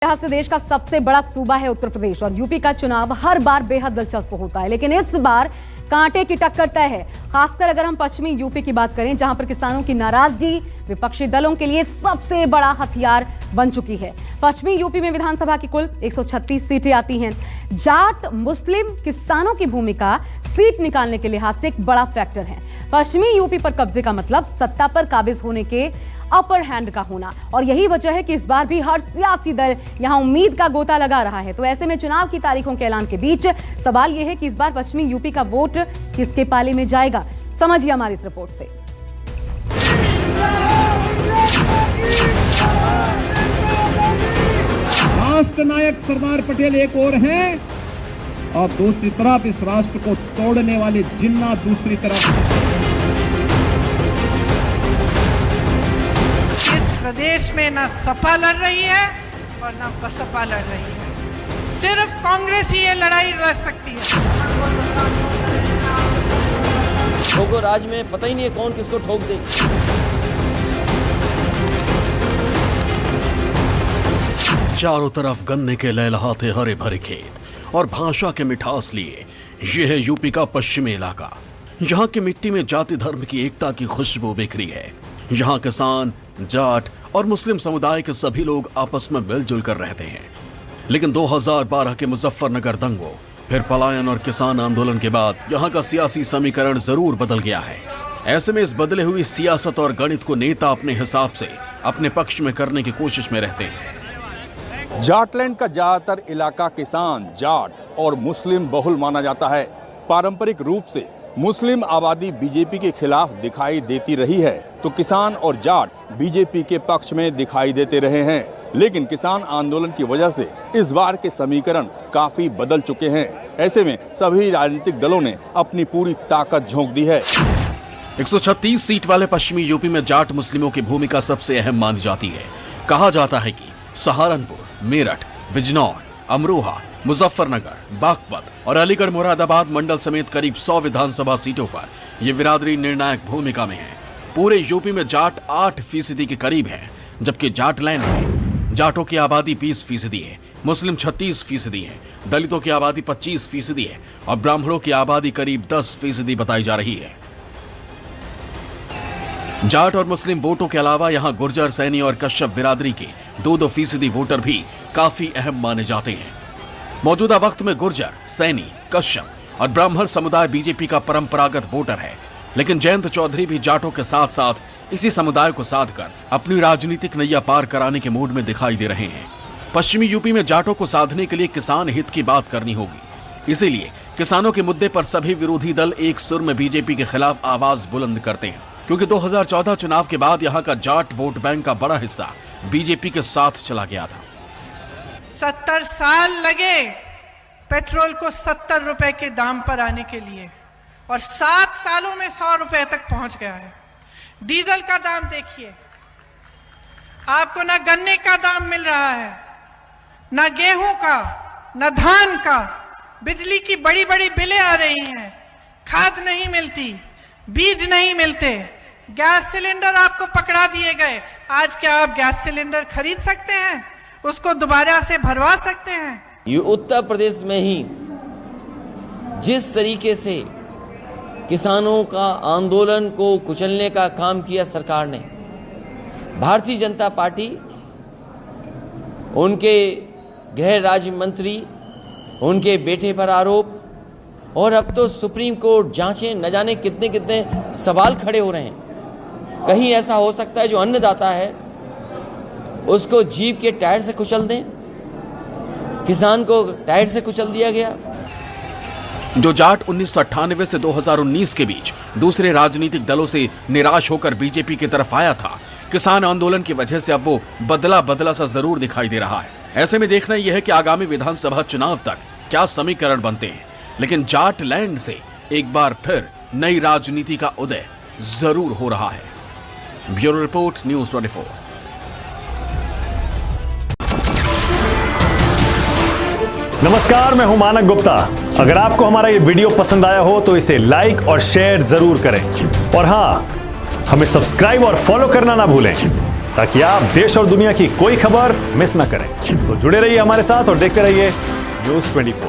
लिहाज से देश का सबसे बड़ा सूबा है उत्तर प्रदेश और यूपी का चुनाव हर बार बेहद दिलचस्प होता है, लेकिन इस बार कांटे की टक्कर तय है। खासकर अगर हम पश्चिमी यूपी की बात करें, जहां पर किसानों की नाराजगी विपक्षी दलों के लिए सबसे बड़ा हथियार बन चुकी है। पश्चिमी यूपी में विधानसभा की कुल 136 सीटें आती हैं। जाट मुस्लिम किसानों की भूमिका सीट निकालने के लिहाज से एक बड़ा फैक्टर है। पश्चिमी यूपी पर कब्जे का मतलब सत्ता पर काबिज होने के अपर हैंड का होना, और यही वजह है कि इस बार भी हर सियासी दल यहां उम्मीद का गोता लगा रहा है। तो ऐसे में चुनाव की तारीखों के ऐलान के बीच सवाल यह है कि इस बार पश्चिमी यूपी का वोट किसके पाले में जाएगा। समझिए हमारी इस रिपोर्ट से। राष्ट्र नायक सरदार पटेल एक ओर हैं और दूसरी तरफ इस राष्ट्र को तोड़ने वाले जिन्ना दूसरी तरफ। इस प्रदेश में ना सपा लड़ रही है और ना बसपा लड़ रही है, सिर्फ कांग्रेस ही ये लड़ाई लड़ सकती है। ठोको राज में पता ही नहीं है कौन किसको ठोक दे। चारों तरफ गन्ने के लहलहाते हरे भरे खेत और भाषा के मिठास लिए यह है यूपी का पश्चिमी इलाका। यहाँ की मिट्टी में जाति धर्म की एकता की खुशबू बिखरी है। यहाँ किसान, जाट और मुस्लिम समुदाय के सभी लोग आपस में मिलजुल कर रहते हैं। लेकिन 2012 के मुजफ्फरनगर दंगों, फिर पलायन और किसान आंदोलन के बाद यहाँ का सियासी समीकरण जरूर बदल गया है। ऐसे में इस बदले हुई सियासत और गणित को नेता अपने हिसाब से अपने पक्ष में करने की कोशिश में रहते हैं। जाटलैंड का ज्यादातर इलाका किसान, जाट और मुस्लिम बहुल माना जाता है। पारंपरिक रूप से मुस्लिम आबादी बीजेपी के खिलाफ दिखाई देती रही है, तो किसान और जाट बीजेपी के पक्ष में दिखाई देते रहे हैं। लेकिन किसान आंदोलन की वजह से इस बार के समीकरण काफी बदल चुके हैं। ऐसे में सभी राजनीतिक दलों ने अपनी पूरी ताकत झोंक दी है। 136 सीट वाले पश्चिमी यूपी में जाट मुस्लिमों की भूमिका सबसे अहम मानी जाती है। कहा जाता है कि सहारनपुर, मेरठ, बिजनौर, अमरोहा, मुजफ्फरनगर, बागपत और अलीगढ़ मुरादाबाद मंडल समेत करीब 100 विधानसभा सीटों पर यह बिरादरी निर्णायक भूमिका में है। पूरे यूपी में जाट 8% के करीब है, जबकि जाटलैंड में जाटों की आबादी 20% है, मुस्लिम 36% है, दलितों की आबादी 25% है और ब्राह्मणों की आबादी करीब 10% बताई जा रही है। जाट और मुस्लिम वोटों के अलावा यहाँ गुर्जर, सैनी और कश्यप बिरादरी के 2-2% वोटर भी काफी अहम माने जाते हैं। मौजूदा वक्त में गुर्जर, सैनी, कश्यप और ब्राह्मण समुदाय बीजेपी का परंपरागत वोटर है, लेकिन जयंत चौधरी भी जाटों के साथ साथ इसी समुदाय को साध कर अपनी राजनीतिक नैया पार कराने के मूड में दिखाई दे रहे हैं। पश्चिमी यूपी में जाटों को साधने के लिए किसान हित की बात करनी होगी, इसीलिए किसानों के मुद्दे पर सभी विरोधी दल एक सुर में बीजेपी के खिलाफ आवाज बुलंद करते हैं, क्योंकि 2014 चुनाव के बाद यहाँ का जाट वोट बैंक का बड़ा हिस्सा बीजेपी के साथ चला गया था। 70 साल लगे पेट्रोल को 70 रुपए के दाम पर आने के लिए और 7 सालों में 100 रुपए तक पहुंच गया है। डीजल का दाम देखिए, आपको ना गन्ने का दाम मिल रहा है, ना गेहूं का, ना धान का। बिजली की बड़ी बड़ी बिलें आ रही हैं, खाद नहीं मिलती, बीज नहीं मिलते, गैस सिलेंडर आपको पकड़ा दिए गए। आज क्या आप गैस सिलेंडर खरीद सकते हैं? उसको दोबारा से भरवा सकते हैं? ये उत्तर प्रदेश में ही जिस तरीके से किसानों का आंदोलन को कुचलने का काम किया सरकार ने, भारतीय जनता पार्टी, उनके गृह राज्य मंत्री, उनके बेटे पर आरोप और अब तो सुप्रीम कोर्ट जांचें, न जाने कितने कितने सवाल खड़े हो रहे हैं। कहीं ऐसा हो सकता है जो अन्नदाता है उसको जीप के टायर से कुचल दें? किसान को टायर से कुचल दिया गया। जो जाट 1998 से 2019 के बीच दूसरे राजनीतिक दलों से निराश होकर बीजेपी की तरफ आया था, किसान आंदोलन की वजह से अब वो बदला सा जरूर दिखाई दे रहा है। ऐसे में देखना यह है कि आगामी विधानसभा चुनाव तक क्या समीकरण बनते हैं, लेकिन जाटलैंड से एक बार फिर नई राजनीति का उदय जरूर हो रहा है। Bureau report, news 24। नमस्कार, मैं हूं मानक गुप्ता। अगर आपको हमारा ये वीडियो पसंद आया हो तो इसे लाइक और शेयर जरूर करें, और हां, हमें सब्सक्राइब और फॉलो करना ना भूलें। ताकि आप देश और दुनिया की कोई खबर मिस ना करें। तो जुड़े रहिए हमारे साथ और देखते रहिए News 24।